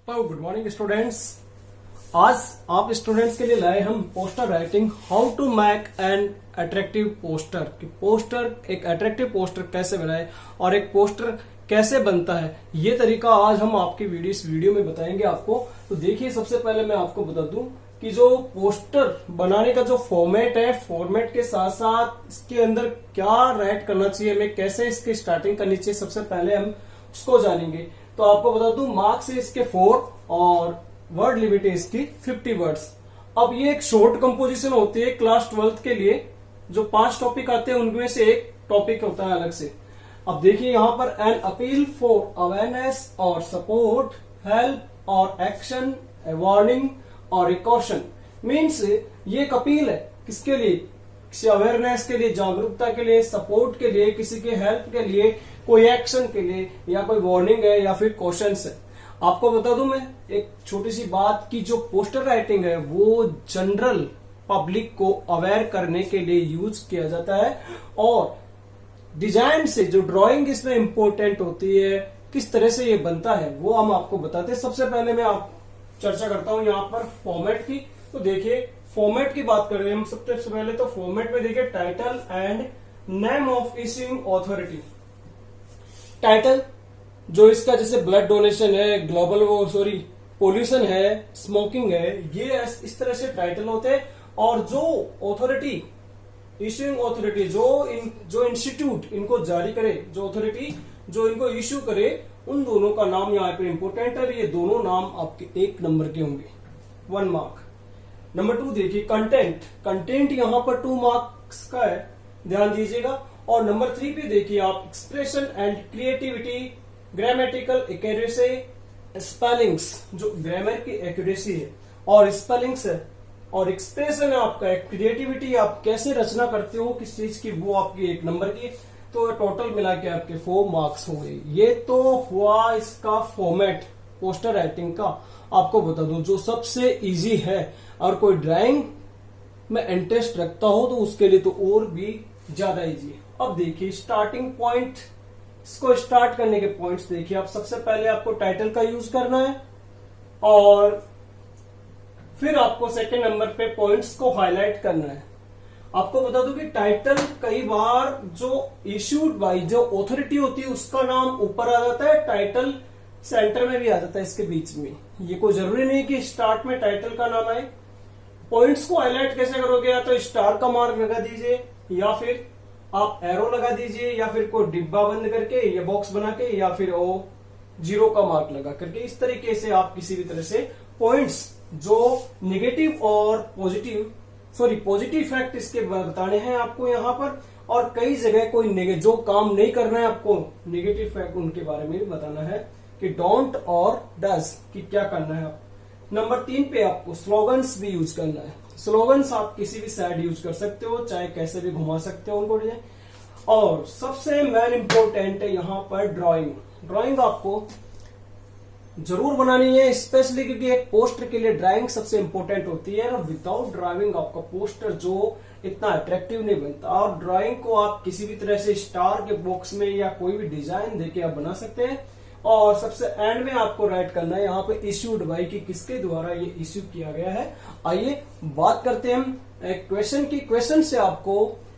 Good morning students. आज आप students के लिए लाए हम poster writing, how to make an attractive poster. कि पोस्टर, एक अट्रैक्टिव पोस्टर कैसे बनाए और एक पोस्टर कैसे बनता है, ये तरीका आज हम आपकी इस वीडियो में बताएंगे आपको। तो देखिए, सबसे पहले मैं आपको बता दूं कि जो पोस्टर बनाने का जो फॉर्मेट है, फॉर्मेट के साथ साथ इसके अंदर क्या राइट करना चाहिए, हमें कैसे इसकी स्टार्टिंग करनी चाहिए, सबसे पहले हम उसको जानेंगे। तो आपको बता दूं, मार्क्स है इसके 4 और वर्ड लिमिट है इसकी 50 वर्ड्स। अब ये एक शॉर्ट कंपोजिशन होती है क्लास 12th के लिए। जो 5 टॉपिक आते हैं उनमें से एक टॉपिक होता है अलग से। अब देखिए यहाँ पर एन अपील फॉर अवेयरनेस और सपोर्ट, हेल्प और एक्शन, ए वार्निंग और ए कॉशन। मीन्स ये एक अपील है किसके लिए, किसी अवेयरनेस के लिए, जागरूकता के लिए, सपोर्ट के लिए, किसी के हेल्प के लिए, कोई एक्शन के लिए, या कोई वार्निंग है या फिर क्वेश्चंस है। आपको बता दूं मैं एक छोटी सी बात कि जो पोस्टर राइटिंग है वो जनरल पब्लिक को अवेयर करने के लिए यूज किया जाता है। और डिजाइन से जो ड्राइंग इसमें इंपॉर्टेंट होती है, किस तरह से ये बनता है, वो हम आपको बताते हैं। सबसे पहले मैं आप चर्चा करता हूं यहाँ पर फॉर्मेट की। तो देखिए, फॉर्मेट की बात कर रहे हैं हम। सबसे पहले तो फॉर्मेट में देखिए, title and name of issuing authority. Title जो इसका, जैसे ब्लड डोनेशन है, ग्लोबल पोल्यूशन है, स्मोकिंग है, ये इस तरह से टाइटल होते हैं। और जो ऑथोरिटी, इश्यूइंग ऑथोरिटी, जो इंस्टीट्यूट इनको जारी करे, जो ऑथोरिटी जो इनको इश्यू करे, उन दोनों का नाम यहाँ पे इंपोर्टेंट है। ये दोनों नाम आपके 1 नंबर के होंगे, 1 मार्क। नंबर 2 देखिए, कंटेंट। कंटेंट यहाँ पर 2 मार्क्स का है, ध्यान दीजिएगा। और नंबर 3 पे देखिए आप, expression and creativity, grammatical accuracy, spellings, जो ग्रामर की एक्यूरेसी है और स्पेलिंग्स है, और एक्सप्रेशन है आपका, क्रिएटिविटी, आप कैसे रचना करते हो किस चीज की, वो आपकी 1 नंबर की। तो टोटल मिला के आपके 4 मार्क्स हो गए। ये तो हुआ इसका फॉर्मेट पोस्टर राइटिंग का। आपको बता दूं, जो सबसे इजी है और कोई ड्राइंग में इंटरेस्ट रखता हो तो उसके लिए तो और भी ज्यादा इजी है। अब देखिए स्टार्टिंग पॉइंट, इसको स्टार्ट करने के पॉइंट्स देखिए आप। सबसे पहले आपको टाइटल का यूज करना है और फिर आपको सेकंड नंबर पे पॉइंट्स को हाईलाइट करना है। आपको बता दूं कि टाइटल कई बार जो इश्यूड बाय जो ऑथोरिटी होती है उसका नाम ऊपर आ जाता है, टाइटल सेंटर में भी आ जाता है इसके बीच में। ये कोई जरूरी नहीं कि स्टार्ट में टाइटल का नाम आए। पॉइंट्स को हाईलाइट कैसे करोगे, या तो स्टार का मार्क लगा दीजिए, या फिर आप एरो लगा दीजिए, या फिर कोई डिब्बा बंद करके या बॉक्स बना के, या फिर ओ 0 का मार्क लगा करके। इस तरीके से आप किसी भी तरह से पॉइंट्स जो निगेटिव और पॉजिटिव फैक्ट इसके बताने हैं आपको यहाँ पर। और कई जगह कोई जो काम नहीं करना है आपको, निगेटिव फैक्ट उनके बारे में बताना है कि डोंट और डज कि क्या करना है। नंबर 3 पे आपको स्लोगन्स भी यूज करना है। स्लोगन्स आप किसी भी साइड यूज कर सकते हो, चाहे कैसे भी घुमा सकते हो उनको डिजाइन। और सबसे मेन इंपॉर्टेंट है यहाँ पर ड्राइंग। ड्राइंग आपको जरूर बनानी है, स्पेशली क्योंकि एक पोस्टर के लिए ड्राइंग सबसे इंपॉर्टेंट होती है। विदाउट ड्राइंग आपका पोस्टर जो इतना अट्रैक्टिव नहीं बनता। और ड्राइंग को आप किसी भी तरह से स्टार के बॉक्स में या कोई भी डिजाइन देके आप बना सकते हैं। और सबसे एंड में आपको राइट करना है यहाँ पे इश्यूड बाय, कि किसके द्वारा ये इश्यू किया गया है। आइए बात करते हैं हम एक क्वेश्चन की। क्वेश्चन से आपको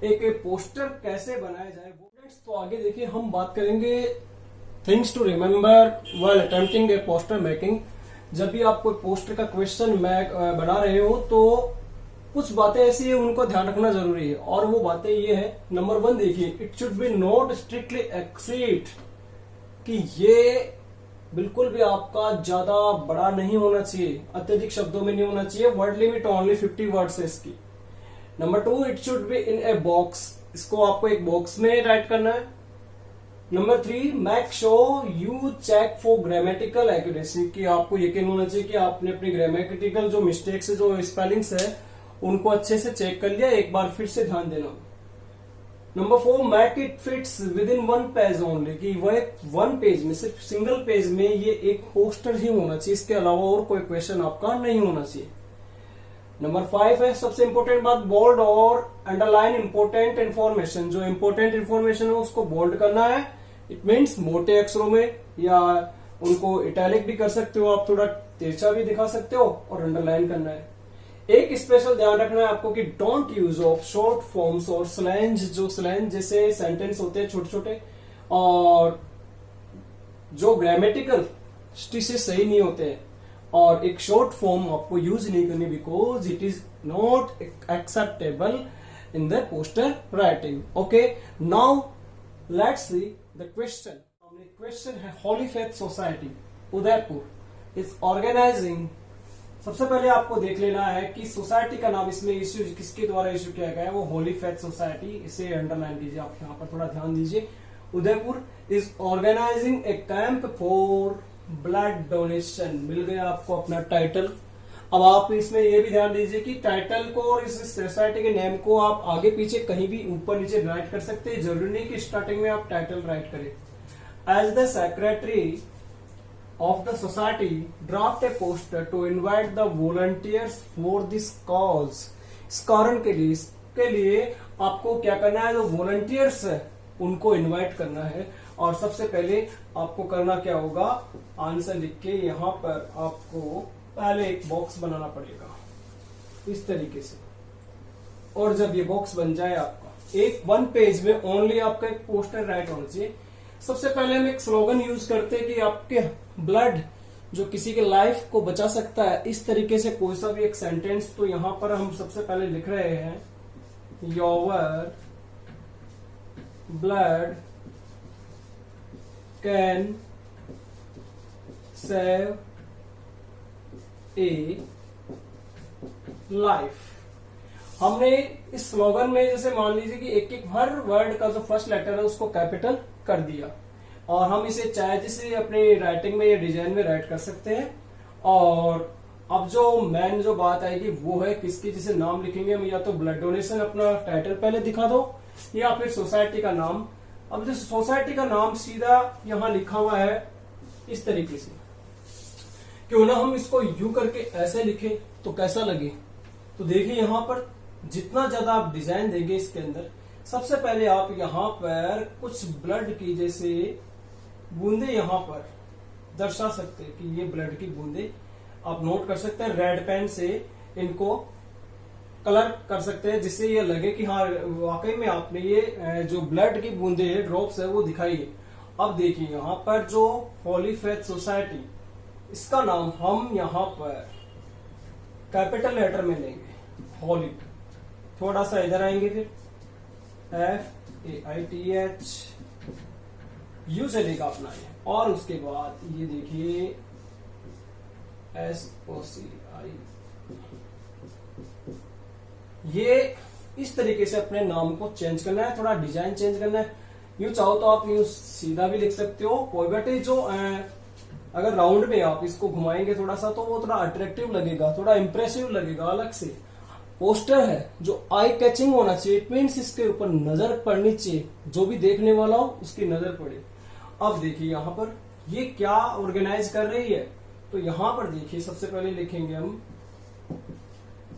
एक पोस्टर कैसे बनाया जाए। तो आगे देखिए, हम बात करेंगे things to remember while attempting a poster making. जब भी आप कोई पोस्टर का क्वेश्चन बना रहे हो तो कुछ बातें ऐसी है, उनको ध्यान रखना जरूरी है। और वो बातें ये है, नंबर 1 देखिए, it should B not strictly exceed, कि ये बिल्कुल भी आपका ज्यादा बड़ा नहीं होना चाहिए, अत्यधिक शब्दों में नहीं होना चाहिए। वर्ड लिमिट ओनली 50 वर्ड्स है इसकी। Number 2, it should be in a box, इसको आपको एक बॉक्स में राइट करना है। Number 3, make sure you check for grammatical accuracy, कि आपको यकीन होना चाहिए कि आपने अपनी ग्रामेटिकल जो मिस्टेक्स है, जो स्पेलिंग्स है, उनको अच्छे से चेक कर लिया, एक बार फिर से ध्यान देना। Number 4, make it fits with in 1 page only, कि वह 1 पेज में, सिर्फ सिंगल पेज में ये एक पोस्टर ही होना चाहिए, इसके अलावा और कोई क्वेश्चन आपका नहीं होना चाहिए। नंबर 5 है सबसे इंपॉर्टेंट बात, बोल्ड और अंडरलाइन इंपॉर्टेंट इन्फॉर्मेशन। जो इंपॉर्टेंट इन्फॉर्मेशन है उसको बोल्ड करना है। इट मीन्स मोटे अक्षरों में या उनको इटैलिक भी कर सकते हो आप, थोड़ा तिरछा भी दिखा सकते हो और अंडरलाइन करना है। एक स्पेशल ध्यान रखना है आपको कि don't use of short forms और स्लैंज, जो स्लैंज जैसे सेंटेंस होते हैं छोटे छोटे और जो ग्रामेटिकल से सही नहीं होते हैं, और एक शॉर्ट फॉर्म आपको यूज नहीं करनी because it is not acceptable in the poster writing. Okay, now let's see the question. Question है Holy Faith Society Udaipur is organising. सबसे पहले आपको देख लेना है कि सोसाइटी का नाम इसमें इश्यू किसके द्वारा इश्यू किया गया है, वो होली फेथ सोसाइटी। इसे अंडरलाइन कीजिए, आप यहाँ पर थोड़ा ध्यान दीजिए। Udaipur is organising a camp for blood donation. मिल गया आपको अपना टाइटल। अब आप इसमें ये भी ध्यान दीजिए कि टाइटल को और इस सोसाइटी के नेम को आप आगे पीछे कहीं भी ऊपर नीचे राइट कर सकते हैं, जरूरी नहीं कि स्टार्टिंग में आप टाइटल राइट करें। As the secretary of the society, draft a poster to invite the volunteers for this cause। इस कारण के लिए, इसके लिए आपको क्या करना है, जो वॉलंटियर्स है उनको इनवाइट करना है। और सबसे पहले आपको करना क्या होगा, आंसर लिख के यहाँ पर आपको पहले एक बॉक्स बनाना पड़ेगा इस तरीके से। और जब ये बॉक्स बन जाए आपका एक 1 पेज में ओनली आपका एक पोस्टर राइट होना चाहिए। सबसे पहले हम एक स्लोगन यूज करते हैं कि आपके ब्लड जो किसी के लाइफ को बचा सकता है, इस तरीके से कोई सा भी एक सेंटेंस। तो यहां पर हम सबसे पहले लिख रहे हैं your blood can save A life. हमने इस स्लोगन में जैसे मान लीजिए कि एक एक हर वर्ड का जो फर्स्ट लेटर है उसको कैपिटल कर दिया, और हम इसे चाहे जैसे अपने राइटिंग में या डिजाइन में राइट कर सकते हैं। और अब जो मेन जो बात आएगी वो है किसकी, जैसे नाम लिखेंगे हम, या तो ब्लड डोनेशन अपना टाइटल पहले दिखा दो या फिर सोसाइटी का नाम। अब जैसे सोसाइटी का नाम सीधा यहां लिखा हुआ है इस तरीके से, क्यों ना हम इसको यू करके ऐसे लिखे तो कैसा लगे। तो देखिए यहां पर जितना ज्यादा आप डिजाइन देंगे इसके अंदर, सबसे पहले आप यहां पर कुछ ब्लड की जैसे बूंदे यहां पर दर्शा सकते हैं कि ये ब्लड की बूंदे आप नोट कर सकते हैं। रेड पेन से इनको कलर कर सकते हैं जिससे ये लगे कि हाँ वाकई में आपने ये जो ब्लड की बूंदे है, ड्रॉप्स है, वो दिखाई है। अब देखिए यहाँ पर जो होली फेथ सोसाइटी, इसका नाम हम यहाँ पर कैपिटल लेटर में लेंगे, होली। थोड़ा सा इधर आएंगे, फिर FAITH यू से लेगा अपना ये, और उसके बाद ये देखिए SOCI। ये इस तरीके से अपने नाम को चेंज करना है, थोड़ा डिजाइन चेंज करना है। यूं चाहो तो आप यूं सीधा भी लिख सकते हो, कोई बात नहीं। जो अगर राउंड में आप इसको घुमाएंगे थोड़ा सा तो वो थोड़ा अट्रैक्टिव लगेगा, थोड़ा इंप्रेसिव लगेगा, अलग से पोस्टर है जो आई कैचिंग होना चाहिए। इट मीन्स इसके ऊपर नजर पड़नी चाहिए, जो भी देखने वाला हो उसकी नजर पड़े। अब देखिए यहाँ पर ये क्या ऑर्गेनाइज कर रही है, तो यहां पर देखिए सबसे पहले लिखेंगे हम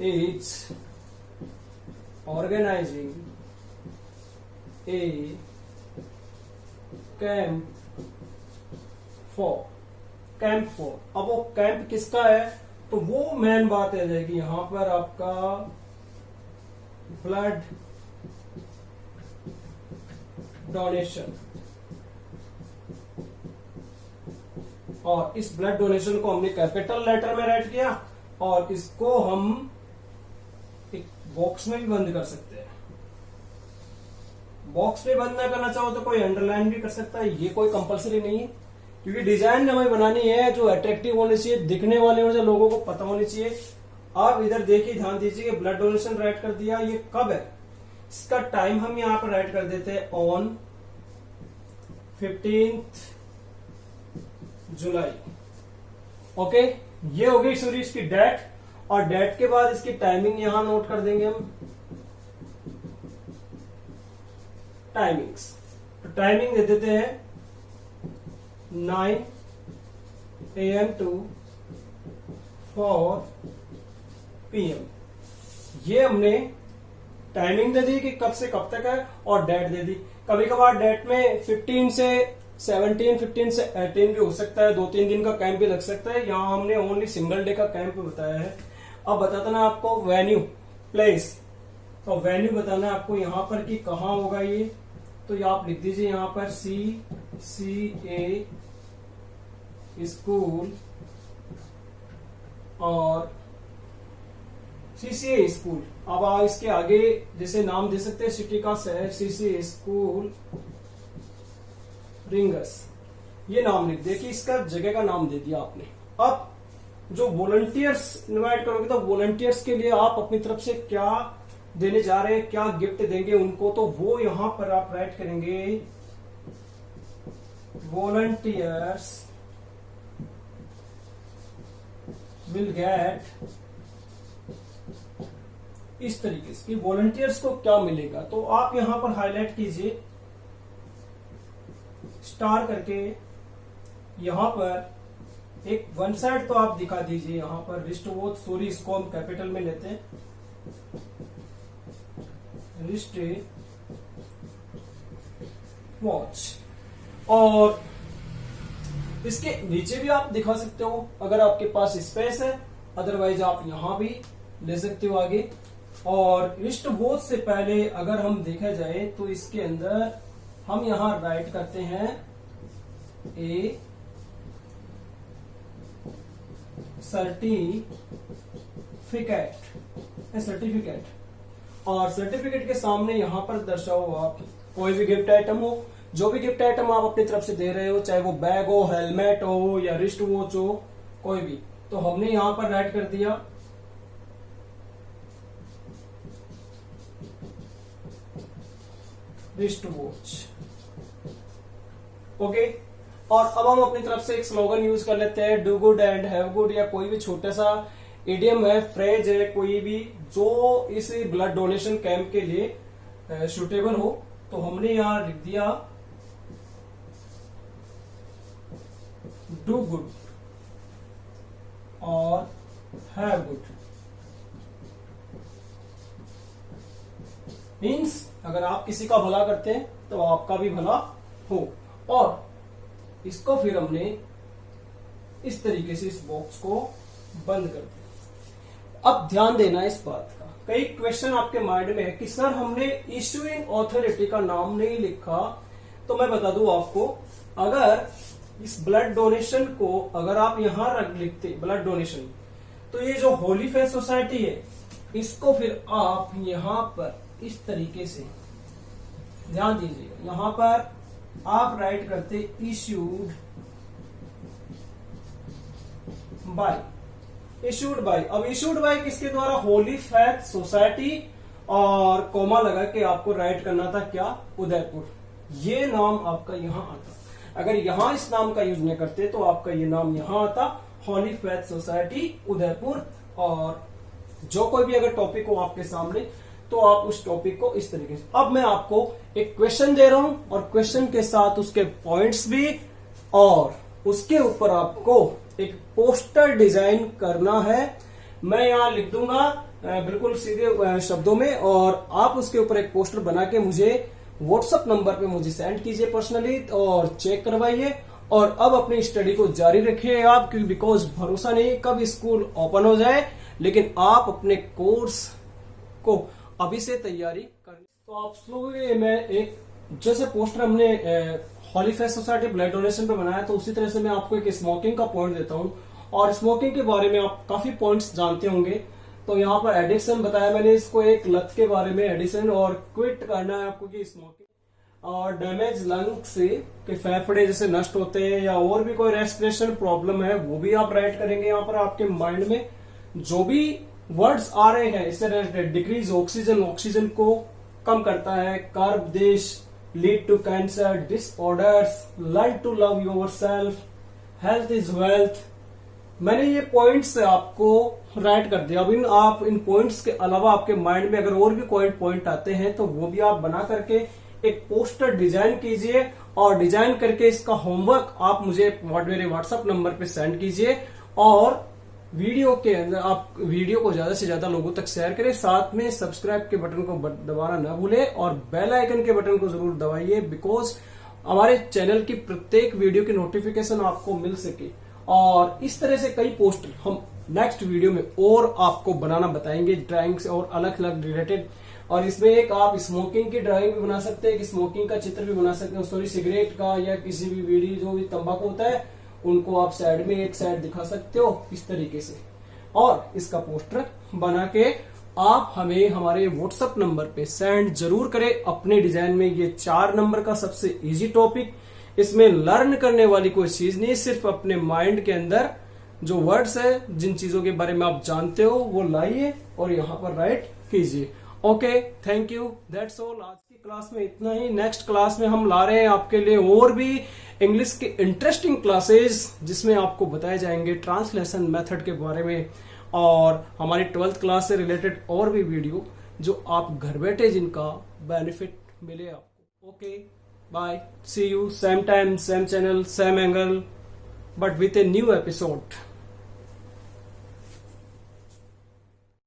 is organising a camp for. अब वो कैंप किसका है, तो वो मेन बात आ जाएगी यहां पर आपका ब्लड डोनेशन। और इस ब्लड डोनेशन को हमने कैपिटल लेटर में राइट किया, और इसको हम एक बॉक्स में भी बंद कर सकते हैं। बॉक्स में बंद ना करना चाहो तो कोई अंडरलाइन भी कर सकता है, ये कोई कंपलसरी नहीं है, क्योंकि डिजाइन हमें बनानी है जो अट्रैक्टिव होनी चाहिए, दिखने वाले होने चाहिए, लोगों को पता होनी चाहिए। आप इधर देखिए, ध्यान दीजिए कि ब्लड डोनेशन राइट कर दिया, ये कब है, इसका टाइम हम यहाँ पर राइट कर देते हैं ऑन 15 जुलाई। ओके, ये हो गई सॉरी इसकी डेट, और डेट के बाद इसकी टाइमिंग यहां नोट कर देंगे हम, टाइमिंग्स। तो टाइमिंग दे देते हैं 9 AM to 4 PM। ये हमने टाइमिंग दे दी कि कब से कब तक है, और डेट दे दी। कभी कभार डेट में 15 से 17, 15 से 18 भी हो सकता है, 2-3 दिन का कैंप भी लग सकता है। यहाँ हमने ओनली सिंगल डे का कैंप बताया है। अब बताता ना आपको वेन्यू प्लेस, तो वेन्यू बताना है आपको यहाँ पर कि कहाँ होगा ये। तो ये आप लिख दीजिए यहाँ पर CCA स्कूल और CCA स्कूल। अब आप इसके आगे जैसे नाम दे सकते हैं सिटी का, शहर, CCA स्कूल रिंगस, ये नाम लिख दिया कि इसका जगह का नाम दे दिया आपने। अब जो वॉलंटियर्स इनवाइट करोगे तो वॉलंटियर्स के लिए आप अपनी तरफ से क्या देने जा रहे हैं, क्या गिफ्ट देंगे उनको, तो वो यहां पर आप राइट करेंगे वॉलंटियर्स विल गेट, इस तरीके से कि वॉलंटियर्स को क्या मिलेगा। तो आप यहां पर हाईलाइट कीजिए स्टार करके, यहां पर एक वन साइड तो आप दिखा दीजिए यहां पर रिस्ट वॉच, सॉरी इसको हम कैपिटल में लेते हैं, रिस्ट वॉच। और इसके नीचे भी आप दिखा सकते हो अगर आपके पास स्पेस है, अदरवाइज आप यहां भी ले सकते हो आगे। और रिस्ट वॉच से पहले अगर हम देखा जाए तो इसके अंदर हम यहां राइट करते हैं ए सर्टिफिकेट, और सर्टिफिकेट के सामने यहां पर दर्शाओ आप कोई भी गिफ्ट आइटम हो, जो भी गिफ्ट आइटम आप अपनी तरफ से दे रहे हो, चाहे वो बैग हो, हेलमेट हो या रिस्ट वॉच हो, कोई भी। तो हमने यहां पर राइट कर दिया रिस्ट वॉच, ओके। और अब हम अपनी तरफ से एक स्लोगन यूज कर लेते हैं, do good and have good, या कोई भी छोटा सा इडियम है, फ्रेज है, कोई भी जो इस ब्लड डोनेशन कैंप के लिए सुटेबल हो। तो हमने यहां लिख दिया डू गुड और हैव गुड, मीन्स अगर आप किसी का भला करते हैं तो आपका भी भला हो। और इसको फिर हमने इस तरीके से इस बॉक्स को बंद कर दिया। अब ध्यान देना इस बात का, कई क्वेश्चन आपके माइंड में है कि सर हमने इश्यूइंग अथॉरिटी का नाम नहीं लिखा। तो मैं बता दूं आपको, अगर इस ब्लड डोनेशन को अगर आप यहां रख लिखते ब्लड डोनेशन, तो ये जो होली फेथ सोसाइटी है इसको फिर आप यहां पर इस तरीके से ध्यान दीजिएगा, यहां पर आप राइट करते इश्यूड बाय, इश्यूड बाय। अब इश्यूड बाय किसके द्वारा, होली फेथ सोसाइटी, और कोमा लगा के आपको राइट करना था क्या, उदयपुर। ये नाम आपका यहां आता, अगर यहां इस नाम का यूज नहीं करते तो आपका ये नाम यहां आता, होली फेथ सोसाइटी उदयपुर। और जो कोई भी अगर टॉपिक हो आपके सामने तो आप उस टॉपिक को इस तरीके से। अब मैं आपको एक क्वेश्चन दे रहा हूं और क्वेश्चन के साथ उसके पॉइंट्स भी, और उसके ऊपर आपको एक पोस्टर डिजाइन करना है। मैं यहां लिख दूंगा बिल्कुल सीधे शब्दों में, और आप उसके ऊपर एक पोस्टर बना के मुझे व्हाट्सएप नंबर पे मुझे सेंड कीजिए पर्सनली, और चेक करवाइए। और अब अपनी स्टडी को जारी रखिए आप, क्योंकि बिकॉज भरोसा नहीं कब स्कूल ओपन हो जाए, लेकिन आप अपने कोर्स को अभी से तैयारी कर। तो आप लोगों के मैं एक जैसे पोस्टर हमने Holi Faith society blood donation पे बनाया, तो उसी तरह से मैं आपको एक स्मोकिंग का पॉइंट देता हूं। और स्मोकिंग के बारे में आप काफी पॉइंट्स जानते होंगे। तो यहाँ पर एडिक्शन बताया मैंने, इसको एक लत के बारे में एडिक्शन, और क्विट करना है आपको कि स्मोकिंग। और डैमेज लंग से कि फेफड़े जैसे नष्ट होते हैं, या और भी कोई रेस्पिरेशन प्रॉब्लम है, वो भी आप राइट करेंगे यहाँ पर आपके माइंड में। जो भी वर्ड्स आ रहे हैं इससे रिलेटेड, डिक्रीज ऑक्सीजन, ऑक्सीजन को कम करता है, कार्ब देश, lead to cancer, disorders, learn to love yourself, health is wealth. मैंने ये पॉइंट्स आपको राइट कर दिया। अब आप इन पॉइंट्स के अलावा आपके माइंड में अगर और भी कोई पॉइंट आते हैं तो वो भी आप बना करके एक पोस्टर डिजाइन कीजिए, और डिजाइन करके इसका होमवर्क आप मुझे मेरे व्हाट्सएप नंबर पे सेंड कीजिए। और वीडियो के अंदर आप वीडियो को ज्यादा से ज्यादा लोगों तक शेयर करें, साथ में सब्सक्राइब के बटन को दबाना ना भूलें, और बेल आइकन के बटन को जरूर दबाइए, बिकॉज हमारे चैनल की प्रत्येक वीडियो की नोटिफिकेशन आपको मिल सके। और इस तरह से कई पोस्टर हम नेक्स्ट वीडियो में और आपको बनाना बताएंगे, ड्राइंग से और अलग अलग रिलेटेड। और इसमें एक आप स्मोकिंग की ड्राइंग भी बना सकते हैं, स्मोकिंग का चित्र भी बना सकते हैं, सॉरी सिगरेट का या किसी भी बीड़ी जो भी तंबाकू होता है उनको आप साइड में एक साइड दिखा सकते हो इस तरीके से। और इसका पोस्टर बना के आप हमें हमारे व्हाट्सएप नंबर पे सेंड जरूर करें अपने डिजाइन में। ये 4 नंबर का सबसे इजी टॉपिक, इसमें लर्न करने वाली कोई चीज नहीं, सिर्फ अपने माइंड के अंदर जो वर्ड्स है, जिन चीजों के बारे में आप जानते हो वो लाइए और यहाँ पर राइट कीजिए। Okay, thank you, that's all. आज की क्लास में इतना ही। नेक्स्ट क्लास में हम ला रहे हैं आपके लिए और भी इंग्लिश के इंटरेस्टिंग क्लासेस, जिसमें आपको बताए जाएंगे ट्रांसलेशन मेथड के बारे में और हमारी 12th क्लास से रिलेटेड और भी वीडियो जो आप घर बैठे जिनका बेनिफिट मिले आपको। Okay, bye, see you, same time, same channel, same angle, but with a new episode.